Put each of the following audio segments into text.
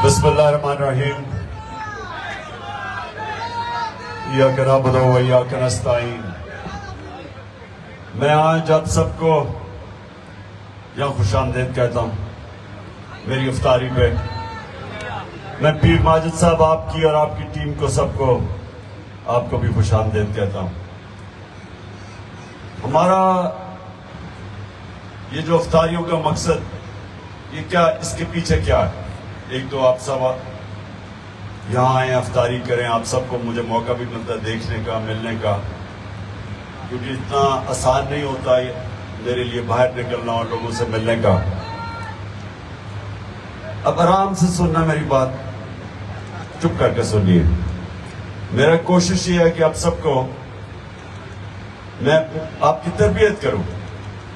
بسم اللہ الرحمن الرحیم ایاک نعبد و ایاک نستعین۔ میں آج آپ سب کو یہاں خوش آمدید کہتا ہوں میری افطاری پہ۔ میں پیر ماجد صاحب آپ کی اور آپ کی ٹیم کو سب کو آپ کو بھی خوش آمدید کہتا ہوں۔ ہمارا یہ جو افطاریوں کا مقصد، یہ کیا، اس کے پیچھے کیا ہے؟ ایک تو آپ سب یہاں آئیں، افطاری کریں، آپ سب کو مجھے موقع بھی ملتا ہے دیکھنے کا، ملنے کا، کیونکہ اتنا آسان نہیں ہوتا ہے میرے لیے باہر نکلنا اور لوگوں سے ملنے کا۔ اب آرام سے سننا میری بات، چپ کر کے سنیے۔ میرا کوشش یہ ہے کہ آپ سب کو میں آپ کی تربیت کروں،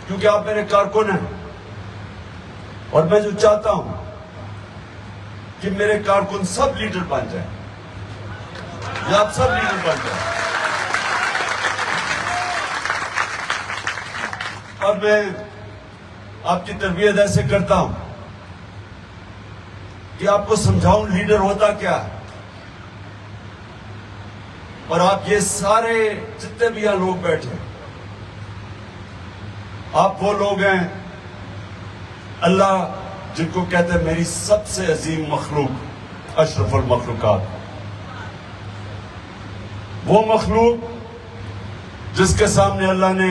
کیونکہ آپ میرے کارکن ہیں، اور میں جو چاہتا ہوں کہ میرے کارکن سب لیڈر بن جائیں، یا آپ سب لیڈر بن جائیں۔ اور میں آپ کی تربیت ایسے کرتا ہوں کہ آپ کو سمجھاؤں لیڈر ہوتا کیا ہے، اور آپ یہ سارے جتنے بھی یہاں لوگ بیٹھے، آپ وہ لوگ ہیں اللہ جن کو کہتے ہیں میری سب سے عظیم مخلوق، اشرف المخلوقات، وہ مخلوق جس کے سامنے اللہ نے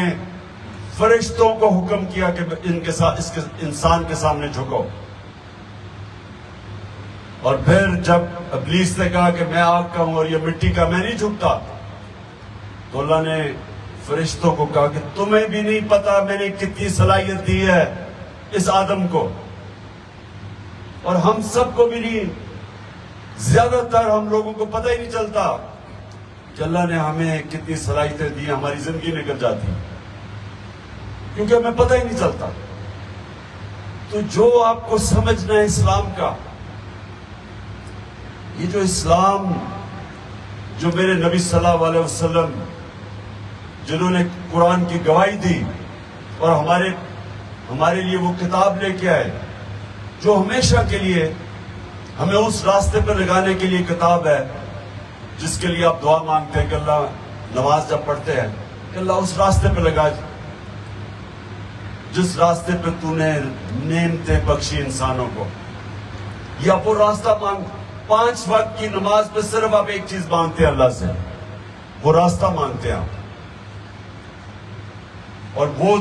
فرشتوں کو حکم کیا کہ ان کے ساتھ اس انسان کے سامنے جھکو، اور پھر جب ابلیس نے کہا کہ میں آگ کا ہوں اور یہ مٹی کا، میں نہیں جھکتا، تو اللہ نے فرشتوں کو کہا کہ تمہیں بھی نہیں پتا میں نے کتنی صلاحیت دی ہے اس آدم کو، اور ہم سب کو بھی نہیں، زیادہ تر ہم لوگوں کو پتہ ہی نہیں چلتا کہ اللہ نے ہمیں کتنی صلاحیتیں دی، ہماری زندگی نکل جاتی کیونکہ ہمیں پتہ ہی نہیں چلتا۔ تو جو آپ کو سمجھنا ہے اسلام کا، یہ جو اسلام جو میرے نبی صلی اللہ علیہ وسلم جنہوں نے قرآن کی گواہی دی اور ہمارے لیے وہ کتاب لے کے آئے جو ہمیشہ کے لیے ہمیں اس راستے پر لگانے کے لیے کتاب ہے، جس کے لیے آپ دعا مانگتے ہیں کہ اللہ، نماز جب پڑھتے ہیں کہ اللہ اس راستے پہ لگا جس راستے پہ تو نے نعمتیں بخشی انسانوں کو، یا وہ راستہ مانگ۔ 5 وقت کی نماز پہ صرف آپ ایک چیز مانگتے ہیں اللہ سے، وہ راستہ مانگتے ہیں آپ، اور وہ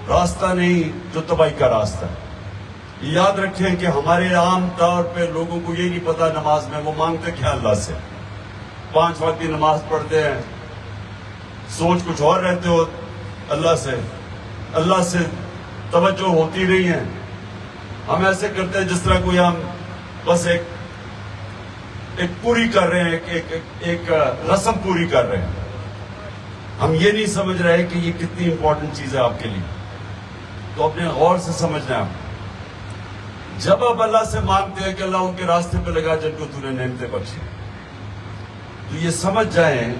راستہ نہیں جو تباہی کا راستہ ہے۔ یاد رکھیں کہ ہمارے عام طور پہ لوگوں کو یہ نہیں پتا نماز میں وہ مانگتے کیا اللہ سے۔ 5 وقت کی نماز پڑھتے ہیں، سوچ کچھ اور رہتے ہو اللہ سے توجہ ہوتی نہیں ہے۔ ہم ایسے کرتے ہیں جس طرح کوئی ہم بس ایک پوری کر رہے ہیں، ایک رسم پوری کر رہے ہیں۔ ہم یہ نہیں سمجھ رہے کہ یہ کتنی امپورٹنٹ چیز ہے آپ کے لیے، تو اپنے غور سے سمجھنا ہے۔ جب آپ اللہ سے مانگتے ہیں کہ اللہ ان کے راستے پہ لگا جن کو تو نے نعمتیں بخشی، تو یہ سمجھ جائیں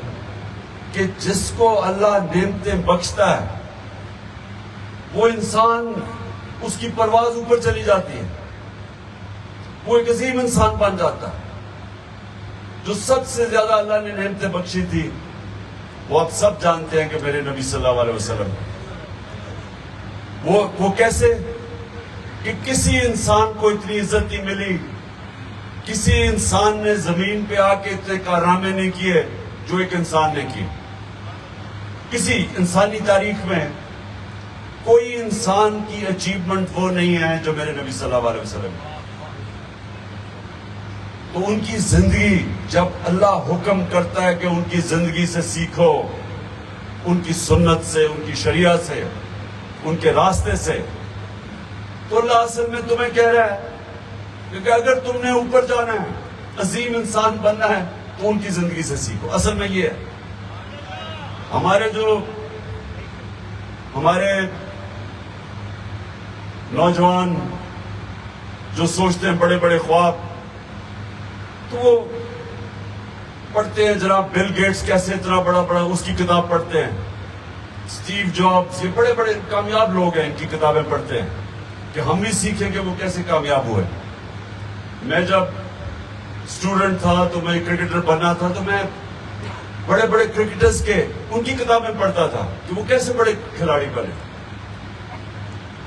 کہ جس کو اللہ نعمتیں بخشتا ہے وہ انسان، اس کی پرواز اوپر چلی جاتی ہے، وہ ایک عظیم انسان بن جاتا ہے۔ جو سب سے زیادہ اللہ نے نعمتیں بخشی تھی وہ آپ سب جانتے ہیں کہ میرے نبی صلی اللہ علیہ وسلم، وہ کیسے کہ کسی انسان کو اتنی عزت نہیں ملی، کسی انسان نے زمین پہ آ کے اتنے کارنامے نہیں کیے جو ایک انسان نے کیے۔ کسی انسانی تاریخ میں کوئی انسان کی اچیومنٹ وہ نہیں ہے جو میرے نبی صلی اللہ علیہ وسلم۔ تو ان کی زندگی، جب اللہ حکم کرتا ہے کہ ان کی زندگی سے سیکھو، ان کی سنت سے، ان کی شریعت سے، ان کے راستے سے، تو اللہ اصل میں تمہیں کہہ رہا ہے کہ اگر تم نے اوپر جانا ہے، عظیم انسان بننا ہے، تو ان کی زندگی سے سیکھو۔ اصل میں یہ ہے ہمارے نوجوان جو سوچتے ہیں بڑے بڑے خواب، تو وہ پڑھتے ہیں جناب بل گیٹس کیسے اتنا بڑا اس کی کتاب پڑھتے ہیں، اسٹیو جابز، یہ بڑے بڑے کامیاب لوگ ہیں، ان کی کتابیں پڑھتے ہیں کہ ہم بھی سیکھیں کہ وہ کیسے کامیاب ہوئے۔ میں جب اسٹوڈنٹ تھا تو میں کرکٹر بننا تھا تو میں بڑے بڑے کرکٹرز کے ان کی کتابیں پڑھتا تھا کہ وہ کیسے بڑے کھلاڑی بنے.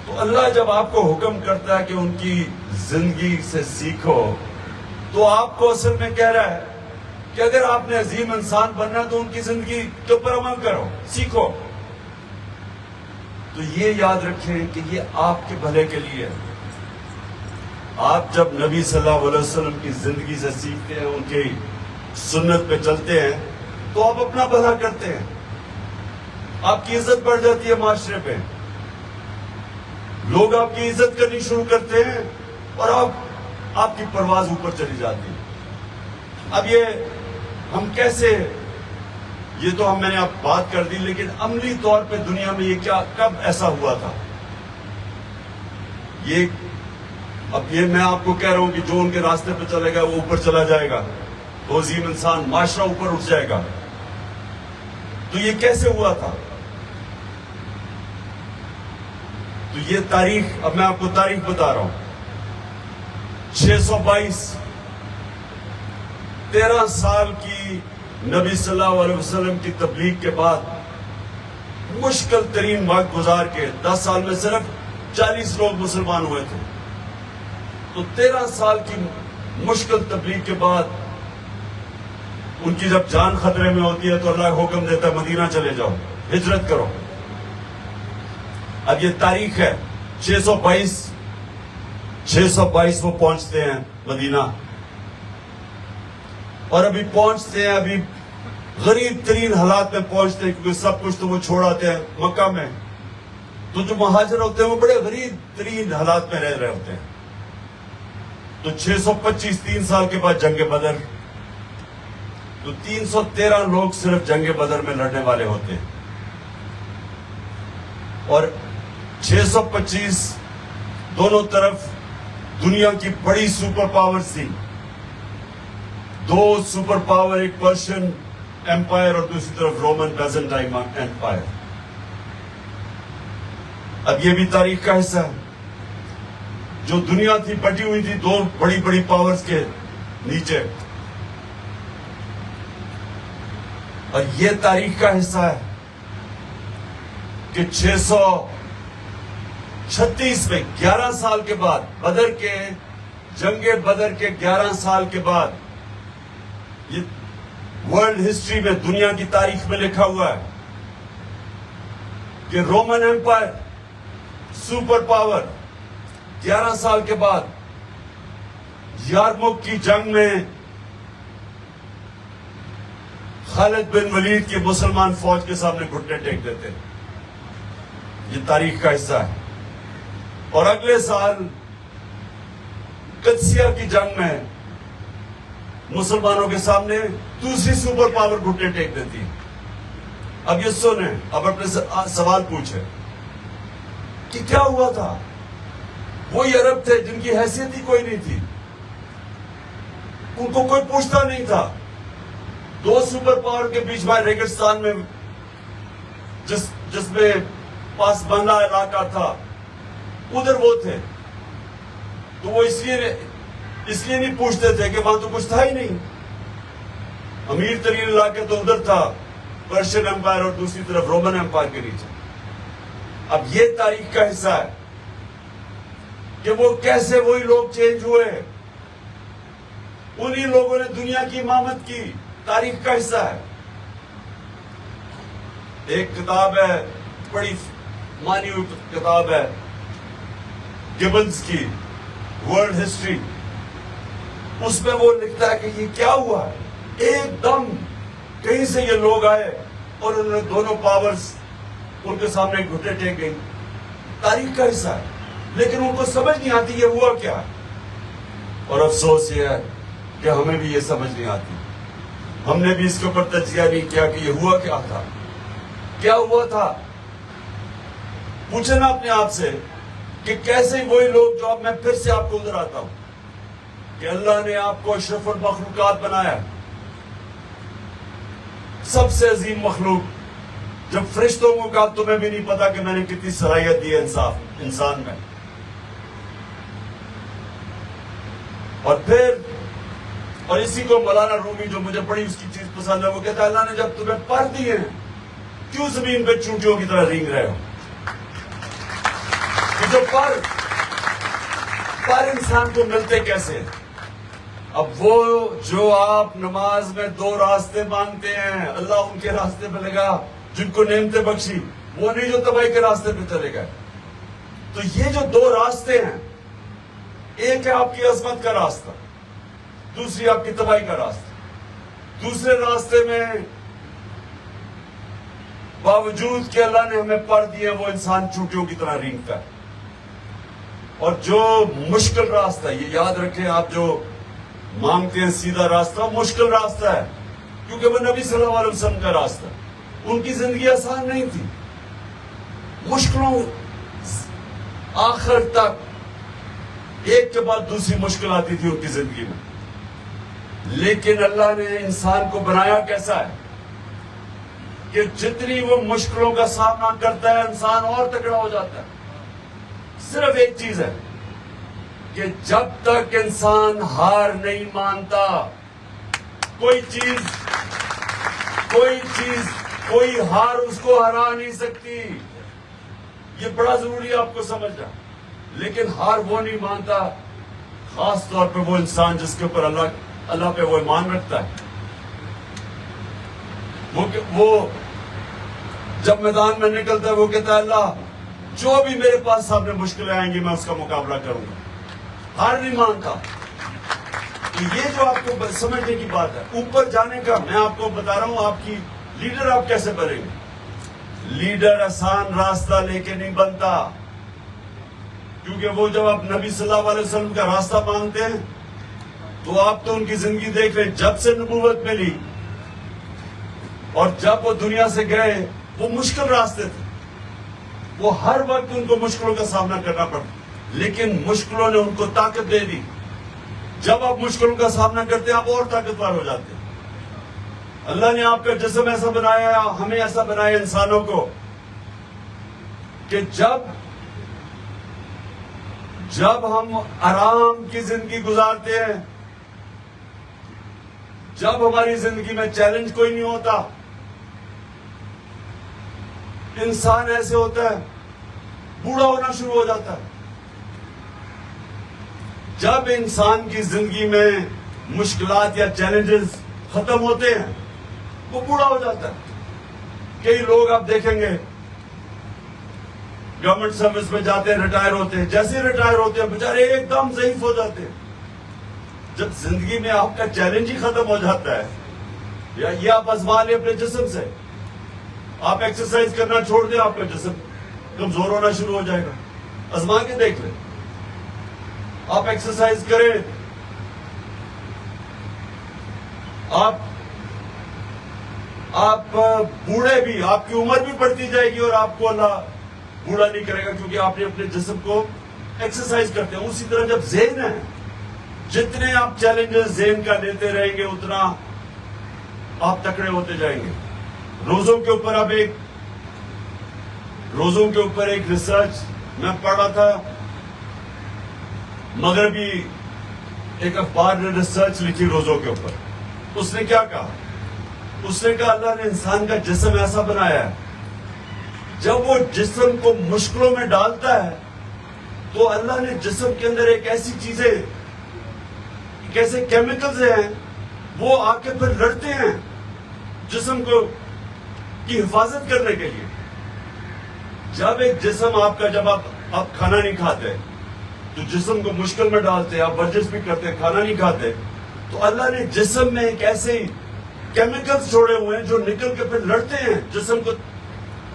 تو اللہ جب آپ کو حکم کرتا ہے کہ ان کی زندگی سے سیکھو تو آپ کو اصل میں کہہ رہا ہے کہ اگر آپ نے عظیم انسان بننا تو ان کی زندگی کے اوپر عمل کرو, سیکھو. تو یہ یاد رکھیں کہ یہ آپ کے بھلے کے لیے ہے. آپ جب نبی صلی اللہ علیہ وسلم کی زندگی سے سیکھتے ہیں, ان کی سنت پہ چلتے ہیں تو آپ اپنا بھلا کرتے ہیں, آپ کی عزت بڑھ جاتی ہے معاشرے پہ, لوگ آپ کی عزت کرنی شروع کرتے ہیں اور آپ کی پرواز اوپر چلی جاتی ہے. اب یہ ہم کیسے, یہ تو میں نے اب بات کر دی, لیکن عملی طور پہ دنیا میں یہ کیا کب ایسا ہوا تھا؟ اب یہ میں آپ کو کہہ رہا ہوں کہ جو ان کے راستے پہ چلے گا وہ اوپر چلا جائے گا, تو عظیم انسان معاشرہ اوپر اٹھ جائے گا. تو یہ کیسے ہوا تھا؟ تو یہ تاریخ, اب میں آپ کو تاریخ بتا رہا ہوں. 622 13 سال کی نبی صلی اللہ علیہ وسلم کی تبلیغ کے بعد مشکل ترین وقت گزار کے 10 سال میں صرف 40 لوگ مسلمان ہوئے تھے. تو 13 سال کی مشکل تبلیغ کے بعد ان کی جب جان خطرے میں ہوتی ہے تو اللہ حکم دیتا ہے مدینہ چلے جاؤ, ہجرت کرو. اب یہ تاریخ ہے 622 وہ پہنچتے ہیں مدینہ, اور ابھی پہنچتے ہیں, ابھی غریب ترین حالات میں پہنچتے ہیں کیونکہ سب کچھ تو وہ چھوڑ آتے ہیں مکہ میں. تو جو مہاجر ہوتے ہیں وہ بڑے غریب ترین حالات میں رہ رہے ہوتے ہیں. تو 625 3 سال کے بعد جنگ بدر, تو 313 لوگ صرف جنگ بدر میں لڑنے والے ہوتے ہیں, اور 625 دونوں طرف دنیا کی بڑی سپر پاور تھی. 2 سپر پاور, ایک پرشین ایمپائر اور دوسری طرف رومن بیزنٹائن ایمپائر. اب یہ بھی تاریخ کا حصہ ہے. جو دنیا تھی بٹی ہوئی تھی 2 بڑی بڑی پاورز کے نیچے, اور یہ تاریخ کا حصہ ہے کہ 636 میں 11 سال کے بعد, جنگ بدر کے 11 سال کے بعد, یہ ورلڈ ہسٹری میں, دنیا کی تاریخ میں لکھا ہوا ہے کہ رومن ایمپائر سپر پاور 11 سال کے بعد یارموک کی جنگ میں خالد بن ولید کی مسلمان فوج کے سامنے گھٹنے ٹیک دیتے. یہ تاریخ کا حصہ ہے. اور اگلے سال قدسیہ کی جنگ میں مسلمانوں کے سامنے دوسری سپر پاور گھٹنے ٹیک دیتی ہے. اب یہ سنیں, اب اپنے سوال پوچھیں کہ کیا ہوا تھا؟ وہی عرب تھے جن کی حیثیت ہی کوئی نہیں تھی, ان کو کوئی پوچھتا نہیں تھا. 2 سپر پاور کے بیچ میں ریگستان میں جس میں پاسبانہ علاقہ تھا, ادھر وہ تھے. تو وہ اس لیے نہیں پوچھتے تھے کہ وہاں تو کچھ تھا ہی نہیں. امیر ترین علاقے تو ادھر تھا, پرشین ایمپائر اور دوسری طرف رومن ایمپائر کے نیچے. اب یہ تاریخ کا حصہ ہے کہ وہ کیسے وہی لوگ چینج ہوئے, انہی لوگوں نے دنیا کی امامت کی. تاریخ کا حصہ ہے. ایک کتاب ہے, بڑی مانی ہوئی کتاب ہے گبنز کی, ورلڈ ہسٹری. اس میں وہ لکھتا ہے کہ یہ کیا ہوا, ایک دم کہیں سے یہ لوگ آئے اور انہوں نے دونوں پاورز ان کے سامنے گھٹنے ٹیک گئی. تاریخ کا حصہ ہے, لیکن ان کو سمجھ نہیں آتی یہ ہوا کیا. اور افسوس یہ ہے کہ ہمیں بھی یہ سمجھ نہیں آتی. ہم نے بھی اس کے اوپر تجزیہ نہیں کیا کہ یہ ہوا کیا تھا, کیا ہوا تھا. پوچھنا اپنے آپ سے کہ کیسے وہی لوگ جو اب میں پھر سے آپ کو ادھر آتا ہوں کہ اللہ نے آپ کو اشرف المخلوقات بنایا, سب سے عظیم مخلوق. جب فرشتوں کو کہا تمہیں بھی نہیں پتا کہ میں نے کتنی صلاحیت دی ہے انسان میں. اور اسی کو مولانا رومی جو مجھے بڑی اس کی چیز پسند ہے، وہ کہتا ہے اللہ نے جب تمہیں پر دیے ہیں کیوں زمین پہ چونٹیوں کی طرح رینگ رہے ہو؟ کہ جو پر انسان کو ملتے کیسے؟ اب وہ جو آپ نماز میں 2 راستے مانگتے ہیں، اللہ ان کے راستے پہ لگا جن کو نعمتیں بخشی، وہ نہیں جو تباہی کے راستے پہ چلے گئے۔ تو یہ جو 2 راستے ہیں، ایک ہے آپ کی عظمت کا راستہ، دوسری آپ کی تباہی کا راستہ۔ دوسرے راستے میں باوجود کہ اللہ نے ہمیں پر دیے وہ انسان چونٹیوں کی طرح رینگتا ہے۔ اور جو مشکل راستہ، یہ یاد رکھیں، آپ جو مانگتے ہیں سیدھا راستہ، مشکل راستہ ہے، کیونکہ وہ نبی صلی اللہ علیہ وسلم کا راستہ ہے۔ ان کی زندگی آسان نہیں تھی، مشکلوں آخر تک ایک کے بعد دوسری مشکل آتی تھی ان کی زندگی میں۔ لیکن اللہ نے انسان کو بنایا کیسا ہے کہ جتنی وہ مشکلوں کا سامنا کرتا ہے انسان اور تگڑا ہو جاتا ہے۔ صرف ایک چیز ہے کہ جب تک انسان ہار نہیں مانتا، کوئی ہار اس کو ہرا نہیں سکتی۔ یہ بڑا ضروری ہے آپ کو سمجھنا۔ لیکن ہار وہ نہیں مانتا، خاص طور پہ وہ انسان جس کے اوپر اللہ پہ وہ ایمان رکھتا ہے۔ وہ جب میدان میں نکلتا ہے وہ کہتا ہے اللہ جو بھی میرے پاس سامنے مشکلیں آئیں گی میں اس کا مقابلہ کروں گا، ہار نہیں مانتا۔ تو یہ جو آپ کو سمجھنے کی بات ہے، اوپر جانے کا میں آپ کو بتا رہا ہوں، آپ کی لیڈر آپ کیسے بنیں گے۔ لیڈر آسان راستہ لے کے نہیں بنتا، کیونکہ وہ جب آپ نبی صلی اللہ علیہ وسلم کا راستہ مانگتے ہیں تو آپ تو ان کی زندگی دیکھ رہے، جب سے نبوت ملی اور جب وہ دنیا سے گئے وہ مشکل راستے تھے، وہ ہر وقت ان کو مشکلوں کا سامنا کرنا پڑتا، لیکن مشکلوں نے ان کو طاقت دے دی۔ جب آپ مشکلوں کا سامنا کرتے ہیں آپ اور طاقتور ہو جاتے ہیں۔ اللہ نے آپ کا جسم ایسا بنایا، ہمیں ایسا بنایا انسانوں کو کہ جب ہم آرام کی زندگی گزارتے ہیں، جب ہماری زندگی میں چیلنج کوئی نہیں ہوتا، انسان ایسے ہوتا ہے بوڑھا ہونا شروع ہو جاتا ہے۔ جب انسان کی زندگی میں مشکلات یا چیلنجز ختم ہوتے ہیں وہ بوڑھا ہو جاتا ہے۔ کئی لوگ آپ دیکھیں گے گورنمنٹ سروس میں جاتے ہیں، ریٹائر ہوتے ہیں، جیسے ریٹائر ہوتے ہیں بیچارے ایک دم ضعیف ہو جاتے ہیں۔ جب زندگی میں آپ کا چیلنج ہی ختم ہو جاتا ہے، یا یہ آپ آزما لیں اپنے جسم سے، آپ ایکسرسائز کرنا چھوڑ دیں آپ کا جسم کمزور ہونا شروع ہو جائے گا۔ آزما کے دیکھ لیں، آپ ایکسرسائز کریں، آپ بوڑھے بھی، آپ کی عمر بھی بڑھتی جائے گی اور آپ کو اللہ بوڑھا نہیں کرے گا، کیونکہ آپ نے اپنے جسم کو ایکسرسائز کرتے ہیں۔ اسی طرح جب ذہن ہے، جتنے آپ چیلنجز ذہن کا لیتے رہیں گے اتنا آپ تکڑے ہوتے جائیں گے۔ روزوں کے اوپر ایک ریسرچ میں پڑھ رہا تھا، مغربی ایک اخبار نے ریسرچ لکھی روزوں کے اوپر۔ اس نے کیا کہا؟ اس نے کہا اللہ نے انسان کا جسم ایسا بنایا ہے، جب وہ جسم کو مشکلوں میں ڈالتا ہے تو اللہ نے جسم کے اندر ایک ایسی چیزیں، کیسے کیمیکلز ہیں، وہ آ کے پھر لڑتے ہیں جسم کی حفاظت کرنے کے لیے۔ جب ایک جسم آپ کا، جب آپ کھانا نہیں کھاتے تو جسم کو مشکل میں ڈالتے، آپ ورزش بھی کرتے، کھانا نہیں کھاتے، تو اللہ نے جسم میں ایک ایسے کیمیکلز چھوڑے ہوئے ہیں جو نکل کے پھر لڑتے ہیں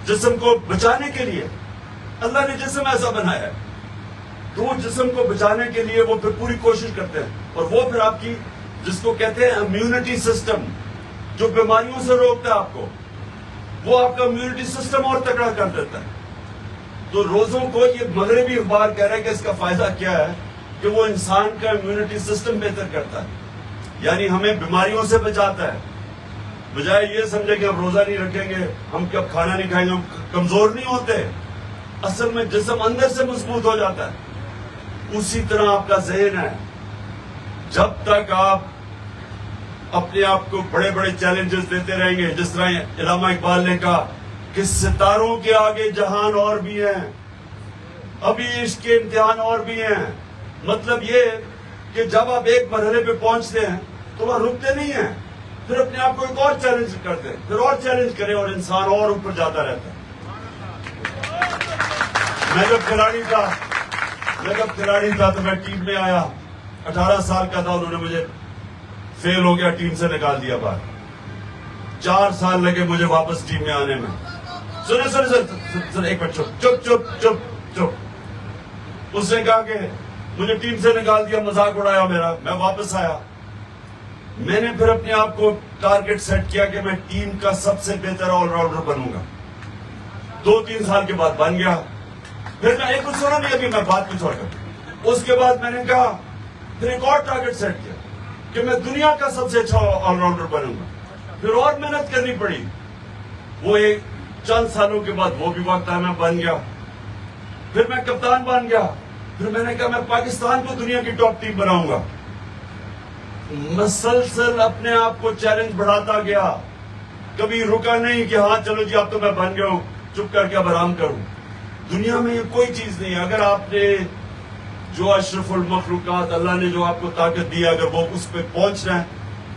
جسم کو بچانے کے لیے۔ اللہ نے جسم ایسا بنایا ہے تو وہ جسم کو بچانے کے لیے وہ پھر پوری کوشش کرتے ہیں، اور وہ پھر آپ کی، جس کو کہتے ہیں امیونٹی سسٹم، جو بیماریوں سے روکتا ہے آپ کو، وہ آپ کا امیونٹی سسٹم اور تگڑا کر دیتا ہے۔ تو روزوں کو یہ مغربی اخبار کہہ رہا ہے کہ اس کا فائدہ کیا ہے کہ وہ انسان کا امیونٹی سسٹم بہتر کرتا ہے، یعنی ہمیں بیماریوں سے بچاتا ہے۔ بجائے یہ سمجھے کہ ہم روزہ نہیں رکھیں گے، ہم کب کھانا نہیں کھائیں گے، ہم کمزور نہیں ہوتے، اصل میں جسم اندر سے مضبوط ہو جاتا ہے۔ اسی طرح آپ کا ذہن ہے، جب تک آپ اپنے آپ کو بڑے بڑے چیلنجز دیتے رہیں گے. جس طرح علامہ اقبال نے کہا کہ ستاروں کے آگے جہان اور بھی ہیں, ابھی عشق کے امتحان اور بھی ہیں. مطلب یہ کہ جب آپ ایک مرحلے پہ پہنچتے ہیں تو وہاں رکتے نہیں ہیں, پھر اپنے آپ کو ایک اور چیلنج کرتے ہیں, پھر اور چیلنج کریں, اور انسان اور اوپر جاتا رہتا ہے. میں جب کھلاڑی تھا تو میں ٹیم میں آیا, 18 سال کا تھا, انہوں نے مجھے فیل ہو گیا, ٹیم سے نکال دیا باہر. 4 سال لگے مجھے واپس ٹیم میں آنے میں. سن ایک منٹ, چپ. اس نے کہا کہ مجھے ٹیم سے نکال دیا, مذاق اڑایا میرا. میں واپس آیا, میں نے پھر اپنے آپ کو ٹارگٹ سیٹ کیا کہ میں ٹیم کا سب سے بہتر آل راؤنڈر بنوں گا. 2-3 سال کے بعد بن گیا. پھر میں ایک کچھ سنا نہیں, ابھی میں بات کچھ اور کروں. اس کے بعد میں نے کہا, پھر ایک اور ٹارگٹ سیٹ کیا کہ میں دنیا کا سب سے اچھا آل راؤنڈر بنوں گا. پھر اور محنت کرنی پڑی. وہ ایک چند سالوں کے بعد وہ بھی وقت آیا, میں بن گیا. پھر میں کپتان بن گیا. پھر میں نے کہا میں پاکستان کو دنیا کی ٹاپ ٹیم بناؤں گا. مسلسل اپنے آپ کو چیلنج بڑھاتا گیا, کبھی رکا نہیں کہ ہاں چلو جی اب تو میں بن گیا ہوں, چپ کر کے اب آرام کروں. دنیا میں یہ کوئی چیز نہیں ہے. اگر آپ نے جو اشرف المخلوقات اللہ نے جو آپ کو طاقت دی, اگر وہ اس پہ پہنچ رہے ہیں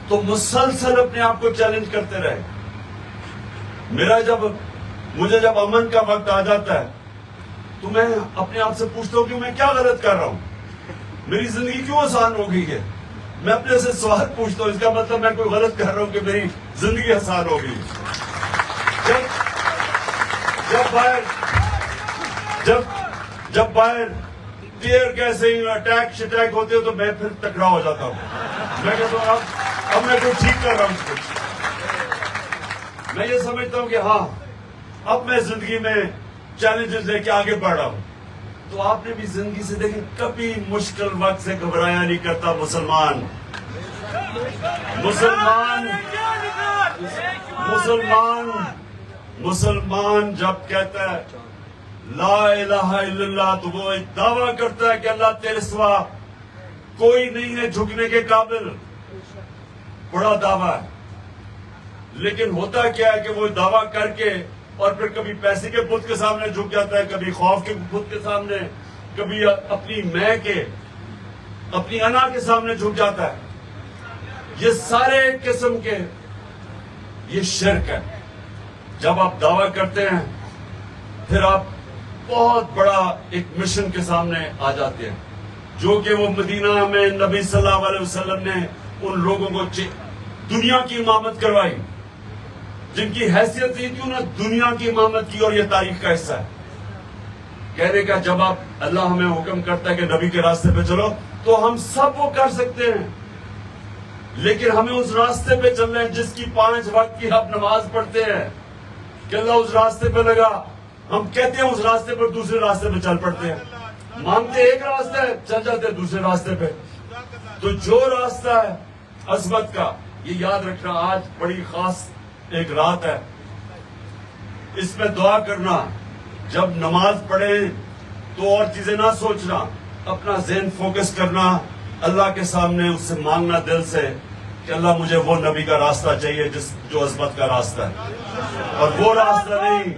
تو مسلسل اپنے آپ کو چیلنج کرتے رہے. مجھے جب امن کا وقت آ جاتا ہے تو میں اپنے آپ سے پوچھتا ہوں کہ میں کیا غلط کر رہا ہوں, میری زندگی کیوں آسان ہو گئی ہے. میں اپنے سے سوال پوچھتا ہوں, اس کا مطلب میں کوئی غلط کر رہا ہوں کہ میری زندگی آسان ہو گئی. جب باہر ٹیئر گیسنگ اٹیک شٹیک ہوتے ہو تو میں پھر ٹکرا ہو جاتا ہوں. میں کہتا ہوں اب میں کوئی ٹھیک کر رہا ہوں کچھ. میں یہ سمجھتا ہوں کہ ہاں اب میں زندگی میں چیلنجز لے کے آگے بڑھ رہا ہوں. تو آپ نے بھی زندگی سے دیکھیں, کبھی مشکل وقت سے گھبرایا نہیں کرتا مسلمان جب کہتا ہے لا الہ الا اللہ تو وہ ایک دعویٰ کرتا ہے کہ اللہ تیرے سوا کوئی نہیں ہے جھکنے کے قابل. بڑا دعویٰ ہے, لیکن ہوتا کیا ہے کہ وہ دعویٰ کر کے اور پھر کبھی پیسے کے بت کے سامنے جھک جاتا ہے, کبھی خوف کے بت کے سامنے, کبھی اپنی میں کے اپنی انا کے سامنے جھک جاتا ہے. یہ سارے قسم کے یہ شرک ہے. جب آپ دعویٰ کرتے ہیں پھر آپ بہت بڑا ایک مشن کے سامنے آ جاتے ہیں, جو کہ وہ مدینہ میں نبی صلی اللہ علیہ وسلم نے ان لوگوں کو دنیا کی امامت کروائی, جن کی حیثیت تھی کہ انہوں نے دنیا کی امامت کی, اور یہ تاریخ کا حصہ ہے. کہنے کا جب آپ اللہ ہمیں حکم کرتا ہے کہ نبی کے راستے پہ چلو تو ہم سب وہ کر سکتے ہیں, لیکن ہمیں اس راستے پہ چلنا ہے جس کی 5 وقت کی آپ نماز پڑھتے ہیں کہ اللہ اس راستے پہ لگا. ہم کہتے ہیں اس راستے پر, دوسرے راستے پہ چل پڑتے ہیں. مانگتے ایک راستہ ہے, چل جاتے ہیں دوسرے راستے پہ. تو جو راستہ ہے عظمت کا, یہ یاد رکھنا, آج بڑی خاص ایک رات ہے, اس میں دعا کرنا. جب نماز پڑھیں تو اور چیزیں نہ سوچنا, اپنا ذہن فوکس کرنا اللہ کے سامنے, اس سے مانگنا دل سے کہ اللہ مجھے وہ نبی کا راستہ چاہیے جو عظمت کا راستہ ہے, اور وہ راستہ نہیں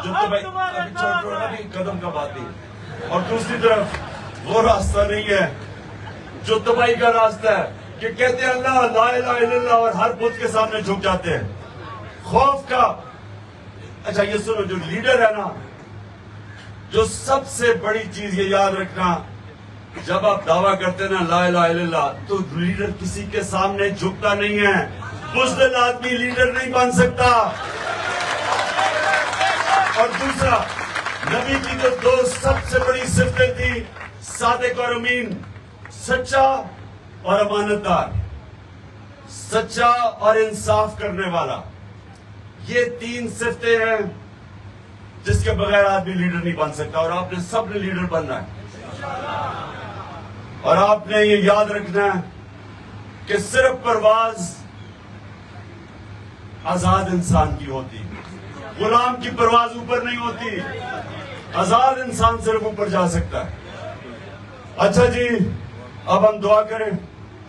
جو ابھی قدم کا بات نہیں, اور دوسری طرف وہ راستہ نہیں ہے جو تباہی کا راستہ ہے کہ کہتے ہیں اللہ لا الہ الا اللہ اور ہر بت کے سامنے جھک جاتے ہیں. خوف کا. اچھا یہ سنو, جو لیڈر ہے نا, جو سب سے بڑی چیز یہ یاد رکھنا, جب آپ دعویٰ کرتے ہیں نا لا الہ الا اللہ, تو لیڈر کسی کے سامنے جھکتا نہیں ہے. بزدل آدمی لیڈر نہیں بن سکتا. اور دوسرا, نبی کی جو 2 سب سے بڑی صفتیں تھی, صادق اور امین, سچا اور امانت دار, سچا اور انصاف کرنے والا. یہ 3 صفتیں ہیں جس کے بغیر آدمی لیڈر نہیں بن سکتا, اور آپ نے سب نے لیڈر بننا ہے. اور آپ نے یہ یاد رکھنا ہے کہ صرف پرواز آزاد انسان کی ہوتی, غلام کی پرواز اوپر نہیں ہوتی. آزاد انسان صرف اوپر جا سکتا ہے. اچھا جی, اب ہم دعا کریں,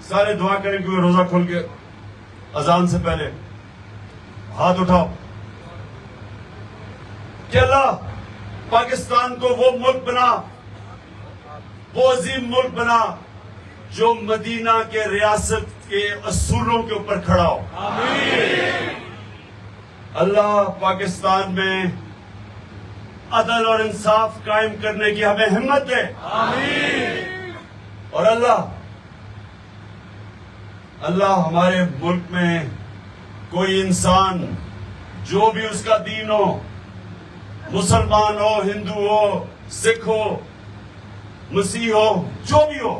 سارے دعا کریں, کیونکہ روزہ کھول کے اذان سے پہلے ہاتھ اٹھاؤ کہ اللہ پاکستان کو وہ ملک بنا، وہ عظیم ملک بنا جو مدینہ کے ریاست کے اصولوں کے اوپر کھڑا ہو۔ اللہ پاکستان میں عدل اور انصاف قائم کرنے کی ہمیں ہمت دے۔ اور اللہ ہمارے ملک میں کوئی انسان جو بھی اس کا دین ہو، مسلمان ہو، ہندو ہو، سکھ ہو، مسیح ہو، جو بھی ہو،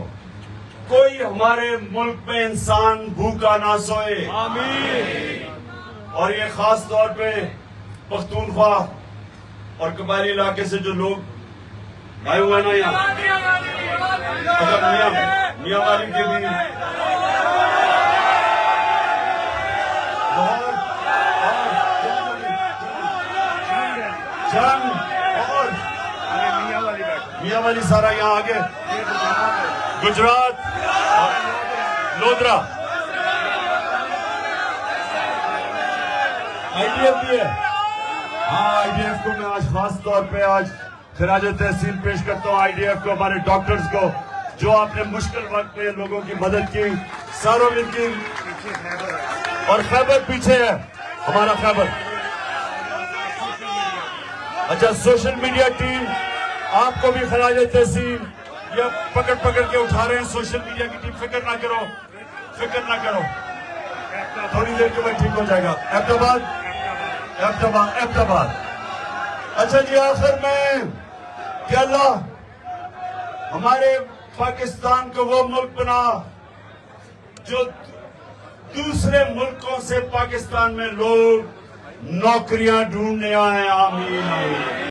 کوئی ہمارے ملک میں انسان بھوکا نہ سوئے۔ اور یہ خاص طور پہ پختونخوا اور قبائلی علاقے سے جو لوگ آئے ہوئے ہیں نا یہاں، میاں والی کے بھی جنگ اور میاں والی سارا یہاں آگے، گجرات اور لودرا، آئی ڈی ایف بھی ہے۔ ہاں آئی ڈی ایف کو میں آج خاص طور پہ آج خراج تحسین پیش کرتا ہوں، آئی ڈی ایف کو، ہمارے ڈاکٹرز کو جو آپ نے مشکل وقت میں لوگوں کی مدد کی، ساروں مل کی۔ اور خیبر پیچھے ہے، ہمارا خیبر۔ اچھا سوشل میڈیا ٹیم آپ کو بھی خراج تحسین، یہ پکڑ کے اٹھا رہے ہیں سوشل میڈیا کی ٹیم، فکر نہ کرو، تھوڑی دیر کے بعد ٹھیک ہو جائے گا۔ احمدآباد۔ اچھا جی آخر میں کہ اللہ ہمارے پاکستان کو وہ ملک بنا جو دوسرے ملکوں سے پاکستان میں لوگ نوکریاں ڈھونڈنے آئے۔ آمین۔